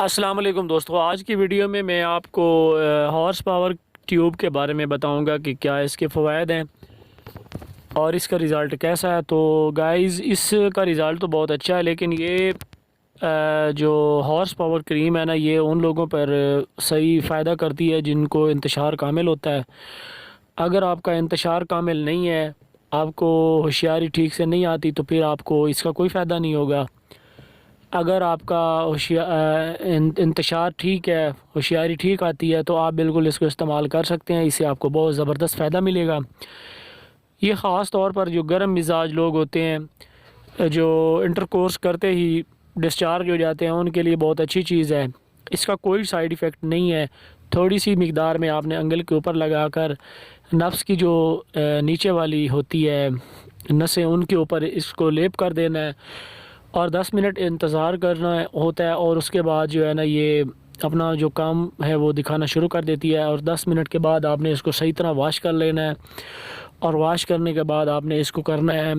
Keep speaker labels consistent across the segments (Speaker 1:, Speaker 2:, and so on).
Speaker 1: अस्सलाम वालेकुम दोस्तों, आज की वीडियो में मैं आपको हॉर्स पावर ट्यूब के बारे में बताऊंगा कि क्या इसके फ़वाइद हैं और इसका रिज़ल्ट कैसा है। तो गाइस, इसका रिज़ल्ट तो बहुत अच्छा है, लेकिन ये जो हॉर्स पावर क्रीम है ना, ये उन लोगों पर सही फ़ायदा करती है जिनको इंतशार कामिल होता है। अगर आपका इंतशार कामिल नहीं है, आपको होशियारी ठीक से नहीं आती, तो फिर आपको इसका कोई फ़ायदा नहीं होगा। अगर आपका इंतशार ठीक है, होशियारी ठीक आती है, तो आप बिल्कुल इसको इस्तेमाल कर सकते हैं। इससे आपको बहुत ज़बरदस्त फ़ायदा मिलेगा। ये ख़ास तौर पर जो गर्म मिजाज लोग होते हैं, जो इंटरकोर्स करते ही डिस्चार्ज हो जाते हैं, उनके लिए बहुत अच्छी चीज़ है। इसका कोई साइड इफ़ेक्ट नहीं है। थोड़ी सी मिकदार में आपने अंगल के ऊपर लगाकर नफ्स की जो नीचे वाली होती है नसें, उनके ऊपर इसको लेप कर देना है और 10 मिनट इंतज़ार करना होता है। और उसके बाद जो है ना, ये अपना जो काम है वो दिखाना शुरू कर देती है। और 10 मिनट के बाद आपने इसको सही तरह वॉश कर लेना है। और वॉश करने के बाद आपने इसको करना है,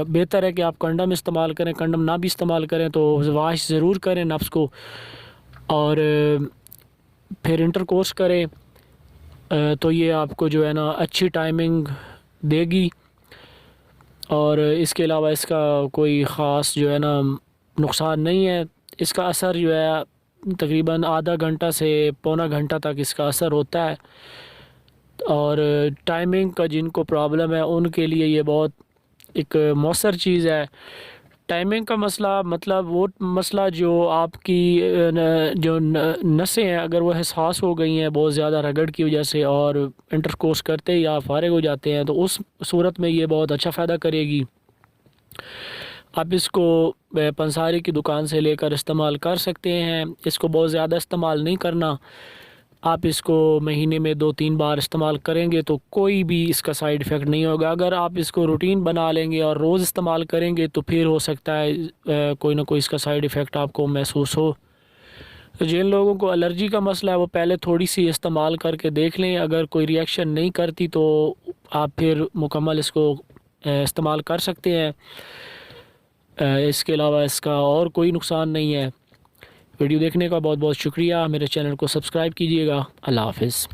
Speaker 1: बेहतर है कि आप कंडम इस्तेमाल करें। कंडम ना भी इस्तेमाल करें तो वॉश ज़रूर करें नफ्स को, और फिर इंटरकोर्स करें। तो ये आपको जो है ना अच्छी टाइमिंग देगी। और इसके अलावा इसका कोई ख़ास जो है ना नुकसान नहीं है। इसका असर जो है तकरीबन आधा घंटा से पौना घंटा तक इसका असर होता है। और टाइमिंग का जिनको प्रॉब्लम है उनके लिए ये बहुत एक मौसर चीज़ है। टाइमिंग का मसला मतलब वो मसला जो आपकी जो नसें हैं, अगर वो हसास हो गई हैं बहुत ज़्यादा रगड़ की वजह से, और इंटरकोर्स करते ही आप फारिग हो जाते हैं, तो उस सूरत में ये बहुत अच्छा फ़ायदा करेगी। आप इसको पंसारी की दुकान से लेकर इस्तेमाल कर सकते हैं। इसको बहुत ज़्यादा इस्तेमाल नहीं करना। आप इसको महीने में 2-3 बार इस्तेमाल करेंगे तो कोई भी इसका साइड इफ़ेक्ट नहीं होगा। अगर आप इसको रूटीन बना लेंगे और रोज़ इस्तेमाल करेंगे तो फिर हो सकता है कोई ना कोई इसका साइड इफ़ेक्ट आपको महसूस हो। तो जिन लोगों को एलर्जी का मसला है वो पहले थोड़ी सी इस्तेमाल करके देख लें। अगर कोई रिएक्शन नहीं करती तो आप फिर मुकम्मल इसको इस्तेमाल कर सकते हैं। इसके अलावा इसका और कोई नुकसान नहीं है। वीडियो देखने का बहुत बहुत शुक्रिया। मेरे चैनल को सब्सक्राइब कीजिएगा। अल्लाह हाफ़िज़।